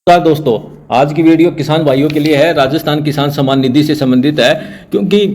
नमस्कार दोस्तों। आज की वीडियो किसान भाइयों के लिए है। राजस्थान किसान सम्मान निधि से संबंधित है, क्योंकि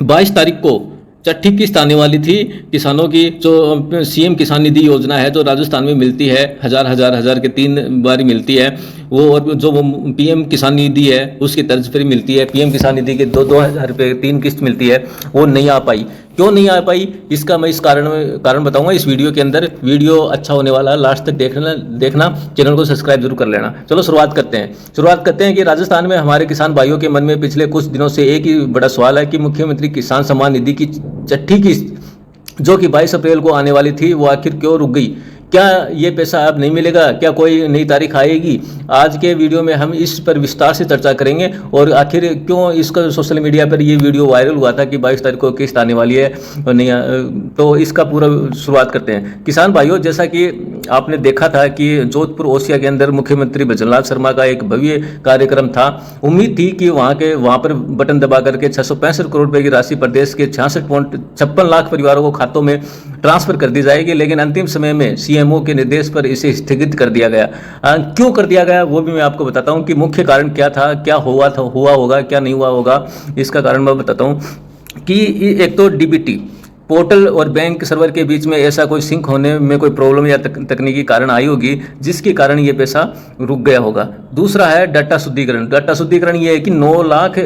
22 तारीख को छठी किस्त आने वाली थी किसानों की। जो सीएम किसान निधि योजना है जो राजस्थान में मिलती है, हजार के 3 बारी मिलती है वो, और जो वो पीएम किसान निधि है उसकी तर्ज पर मिलती है। पीएम किसान निधि के 2-2 हज़ार रुपये 3 किस्त मिलती है, वो नहीं आ पाई। क्यों नहीं आ पाई इसका मैं इस कारण बताऊंगा इस वीडियो के अंदर। वीडियो अच्छा होने वाला है, लास्ट तक देखना। चैनल को सब्सक्राइब जरूर कर लेना। चलो शुरुआत करते हैं कि राजस्थान में हमारे किसान भाइयों के मन में पिछले कुछ दिनों से एक ही बड़ा सवाल है कि मुख्यमंत्री किसान सम्मान निधि की छठी किस्त जो कि 22 अप्रैल को आने वाली थी वो आखिर क्यों रुक गई। क्या ये पैसा अब नहीं मिलेगा? क्या कोई नई तारीख आएगी? आज के वीडियो में हम इस पर विस्तार से चर्चा करेंगे और आखिर क्यों इसका सोशल मीडिया पर ये वीडियो वायरल हुआ था कि 22 तारीख को किस्त आने वाली है और नहीं तो इसका पूरा शुरुआत करते हैं। किसान भाइयों, जैसा कि आपने देखा था कि जोधपुर ओसिया के अंदर मुख्यमंत्री भजनलाल शर्मा का एक भव्य कार्यक्रम था। उम्मीद थी कि वहाँ पर बटन दबा करके 665 करोड़ रुपए की राशि प्रदेश के 66.56 लाख परिवारों को खातों में ट्रांसफर कर दी जाएगी, लेकिन अंतिम समय में सीएमओ के निर्देश पर इसे स्थगित कर दिया गया। क्यों कर दिया गया वो भी मैं आपको बताता हूं कि मुख्य कारण क्या था, क्या हुआ होगा, क्या नहीं हुआ होगा। इसका कारण मैं बताता हूं कि एक तो डीबीटी पोर्टल और बैंक सर्वर के बीच में ऐसा कोई सिंक होने में कोई प्रॉब्लम या तकनीकी कारण आई होगी जिसके कारण ये पैसा रुक गया होगा। दूसरा है डाटा शुद्धिकरण। डाटा शुद्धिकरण ये है कि 9 लाख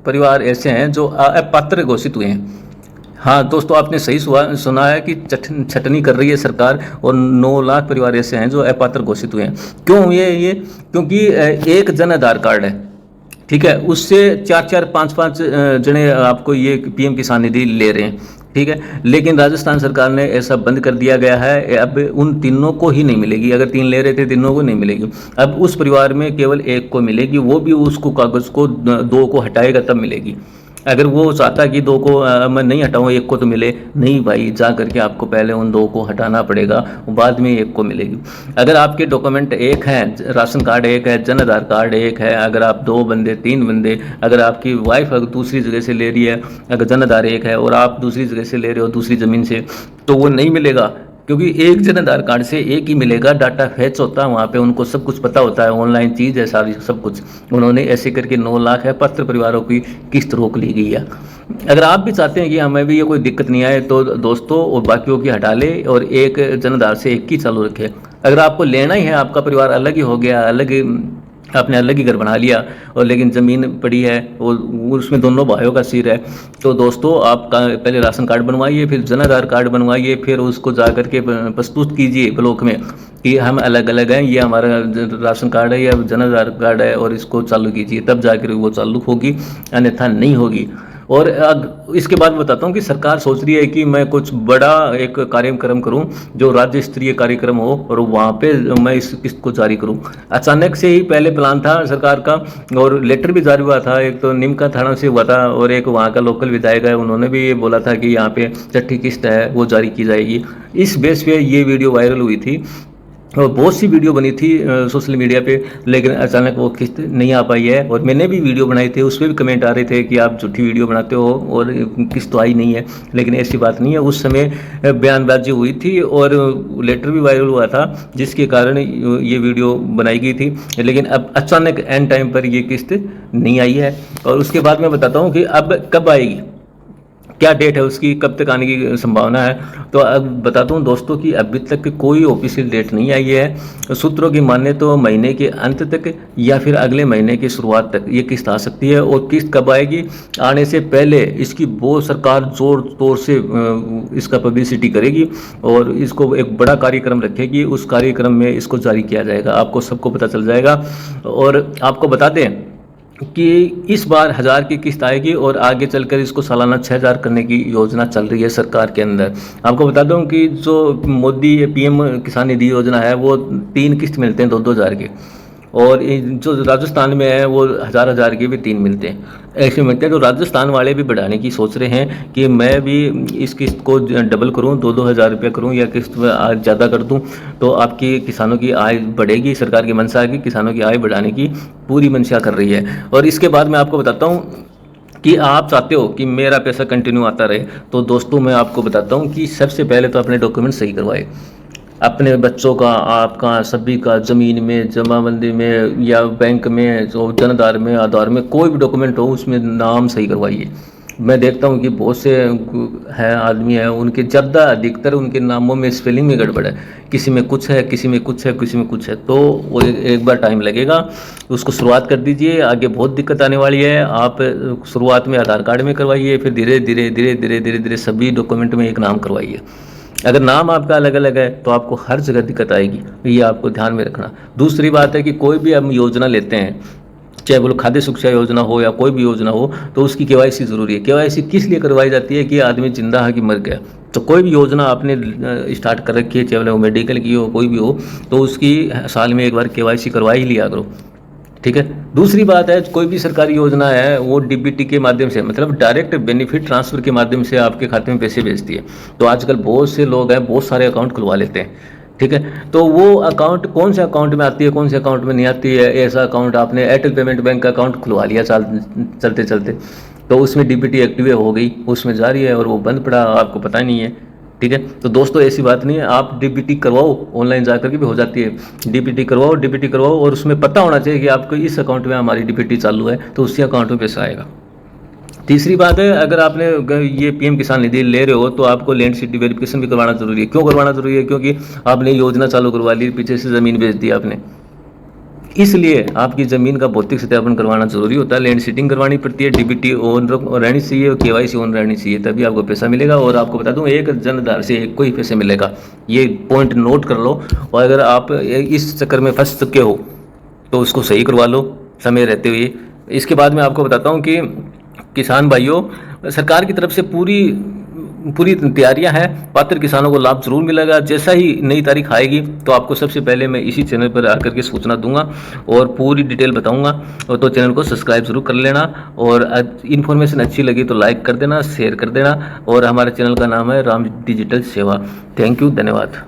परिवार ऐसे हैं जो अपात्र घोषित हुए हैं। हाँ दोस्तों, आपने सही सुना है कि छटनी कर रही है सरकार और 9 लाख परिवार ऐसे हैं जो अपात्र घोषित हुए हैं। क्यों ये क्योंकि एक जन आधार कार्ड है, ठीक है, उससे 4-4, 5-5 जने आपको ये पीएम किसान निधि ले रहे हैं, ठीक है। लेकिन राजस्थान सरकार ने ऐसा बंद कर दिया गया है। अब उन तीनों को ही नहीं मिलेगी। अगर 3 ले रहे थे, तीनों को नहीं मिलेगी। अब उस परिवार में केवल एक को मिलेगी, वो भी उसको कागज को 2 को हटाएगा तब मिलेगी। अगर वो चाहता कि 2 को मैं नहीं हटाऊँ, 1 को तो मिले, नहीं भाई, जा करके आपको पहले उन 2 को हटाना पड़ेगा, बाद में 1 को मिलेगी। अगर आपके डॉक्यूमेंट एक हैं, राशन कार्ड एक है, जन आधार कार्ड एक है, अगर आप 2 बंदे 3 बंदे, अगर आपकी वाइफ अगर दूसरी जगह से ले रही है, अगर जन आधार एक है और आप दूसरी जगह से ले रहे हो दूसरी ज़मीन से, तो वो नहीं मिलेगा, क्योंकि एक जन आधार कार्ड से एक ही मिलेगा। डाटा फैच होता है वहाँ पे, उनको सब कुछ पता होता है, ऑनलाइन चीज़ है सारी सब कुछ। उन्होंने ऐसे करके 9 लाख है पात्र परिवारों की किस्त रोक ली गई है। अगर आप भी चाहते हैं कि हमें भी ये कोई दिक्कत नहीं आए तो दोस्तों और बाकियों की हटा ले और एक जन आधार से एक ही चालू रखे। अगर आपको लेना ही है, आपका परिवार अलग ही हो गया, आपने अलग ही घर बना लिया और लेकिन ज़मीन पड़ी है वो उसमें दोनों भाइयों का सिर है, तो दोस्तों आप पहले राशन कार्ड बनवाइए, फिर जन आधार कार्ड बनवाइए, फिर उसको जा करके प्रस्तुत कीजिए ब्लॉक में कि हम अलग अलग हैं, ये हमारा राशन कार्ड है या जन आधार कार्ड है, और इसको चालू कीजिए, तब जाकर वो चालू होगी, अन्यथा नहीं होगी। और इसके बाद बताता हूँ कि सरकार सोच रही है कि मैं कुछ बड़ा एक कार्यक्रम करूँ जो राज्य स्तरीय कार्यक्रम हो और वहाँ पे मैं इस किस्त को जारी करूँ। अचानक से ही पहले प्लान था सरकार का और लेटर भी जारी हुआ था। एक तो निमका थाना से हुआ था और एक वहाँ का लोकल विधायक है, उन्होंने भी ये बोला था कि यहाँ पे छठी किस्त है वो जारी की जाएगी। इस बेस पे ये वीडियो वायरल हुई थी और बहुत सी वीडियो बनी थी सोशल मीडिया पे, लेकिन अचानक वो किस्त नहीं आ पाई है। और मैंने भी वीडियो बनाई थी, उस पर भी कमेंट आ रहे थे कि आप झूठी वीडियो बनाते हो और किस्त तो आई नहीं है, लेकिन ऐसी बात नहीं है। उस समय बयानबाजी हुई थी और लेटर भी वायरल हुआ था जिसके कारण ये वीडियो बनाई गई थी, लेकिन अब अचानक एंड टाइम पर ये किस्त नहीं आई है। और उसके बाद मैं बताता हूँ कि अब कब आएगी, क्या डेट है उसकी, कब तक आने की संभावना है। तो अब बताता हूँ दोस्तों कि अभी तक कोई ऑफिशियल डेट नहीं आई है। सूत्रों की माने तो महीने के अंत तक या फिर अगले महीने की शुरुआत तक ये किस्त आ सकती है। और किस्त कब आएगी, आने से पहले इसकी बहुत सरकार जोर तौर से इसका पब्लिसिटी करेगी और इसको एक बड़ा कार्यक्रम रखेगी। उस कार्यक्रम में इसको जारी किया जाएगा, आपको सबको पता चल जाएगा। और आपको बता दें कि इस बार 1000 की किस्त आएगी और आगे चलकर इसको सालाना 6000 करने की योजना चल रही है सरकार के अंदर। आपको बता दूं कि जो मोदी पीएम किसान निधि योजना है वो 3 किस्त मिलते हैं 2-2 हज़ार के, और जो राजस्थान में है वो 1000 के भी 3 मिलते हैं, ऐसे मिलते हैं। तो राजस्थान वाले भी बढ़ाने की सोच रहे हैं कि मैं भी इस किस्त को डबल करूं, 2-2 हज़ार रुपये करूं या किस्त ज़्यादा कर दूं, तो आपकी किसानों की आय बढ़ेगी। सरकार की मंशा है कि किसानों की आय बढ़ाने की पूरी मंशा कर रही है। और इसके बाद मैं आपको बताता हूँ कि आप चाहते हो कि मेरा पैसा कंटिन्यू आता रहे, तो दोस्तों मैं आपको बताता हूँ कि सबसे पहले तो अपने डॉक्यूमेंट सही करवाए। अपने बच्चों का, आपका, सभी का ज़मीन में, जमाबंदी में या बैंक में, जो जनआधार में, आधार में, कोई भी डॉक्यूमेंट हो उसमें नाम सही करवाइए। मैं देखता हूँ कि बहुत से हैं आदमी हैं, उनके ज़्यादा अधिकतर उनके नामों में स्पेलिंग में गड़बड़ है, किसी में कुछ है, किसी में कुछ है, किसी में कुछ है। तो वो एक बार टाइम लगेगा, उसको शुरुआत कर दीजिए, आगे बहुत दिक्कत आने वाली है। आप शुरुआत में आधार कार्ड में करवाइए, फिर धीरे धीरे धीरे धीरे धीरे धीरे सभी डॉक्यूमेंट में एक नाम करवाइए। अगर नाम आपका अलग अलग है तो आपको हर जगह दिक्कत आएगी, ये आपको ध्यान में रखना। दूसरी बात है कि कोई भी हम योजना लेते हैं, चाहे बोलो खाद्य सुरक्षा योजना हो या कोई भी योजना हो, तो उसकी केवाईसी ज़रूरी है। केवाईसी किस लिए करवाई जाती है कि आदमी जिंदा है कि मर गया। तो कोई भी योजना आपने स्टार्ट कर रखी है, चाहे वो मेडिकल की हो, कोई भी हो, तो उसकी साल में एक बार केवाईसी करवा ही लिया करो, ठीक है। दूसरी बात है, कोई भी सरकारी योजना है वो डीबीटी के माध्यम से, मतलब डायरेक्ट बेनिफिट ट्रांसफ़र के माध्यम से आपके खाते में पैसे भेजती है। तो आजकल बहुत से लोग हैं, बहुत सारे अकाउंट खुलवा लेते हैं, ठीक है। तो वो अकाउंट कौन से अकाउंट में आती है, कौन से अकाउंट में नहीं आती है, ऐसा अकाउंट आपने एयरटेल पेमेंट बैंक का अकाउंट खुलवा लिया चलते चलते, तो उसमें डीबीटी एक्टिव हो गई, उसमें जारी है और वो बंद पड़ा, आपको पता नहीं है, ठीक है। तो दोस्तों ऐसी बात नहीं है, आप डीबीटी करवाओ, ऑनलाइन जा करके भी हो जाती है। डीबीटी करवाओ और उसमें पता होना चाहिए कि आपको इस अकाउंट में हमारी डीबीटी चालू है, तो उसी अकाउंट में पैसा आएगा। तीसरी बात है, अगर आपने ये पीएम किसान निधि ले रहे हो तो आपको लैंड सिटी वेरिफिकेशन भी करवाना जरूरी है। क्यों करवाना जरूरी है? क्योंकि आपने योजना चालू करवा ली, पीछे से ज़मीन बेच दी आपने, इसलिए आपकी ज़मीन का भौतिक सत्यापन करवाना जरूरी होता है। लैंड सीटिंग करवानी पड़ती है, डीबीटी ऑन रहनी चाहिए, केवाईसी ऑन रहनी चाहिए, तभी आपको पैसा मिलेगा। और आपको बता दूं, एक जनआधार से एक को ही पैसे मिलेगा, ये पॉइंट नोट कर लो। और अगर आप इस चक्कर में फंस चुके हो तो उसको सही करवा लो समय रहते हुए। इसके बाद मैं आपको बताता हूँ कि किसान भाइयों, सरकार की तरफ से पूरी तैयारियां हैं, पात्र किसानों को लाभ जरूर मिलेगा। जैसा ही नई तारीख आएगी तो आपको सबसे पहले मैं इसी चैनल पर आकर के सूचना दूंगा और पूरी डिटेल बताऊंगा। और तो चैनल को सब्सक्राइब जरूर कर लेना, और इन्फॉर्मेशन अच्छी लगी तो लाइक कर देना, शेयर कर देना। और हमारे चैनल का नाम है राम डिजिटल सेवा। थैंक यू, धन्यवाद।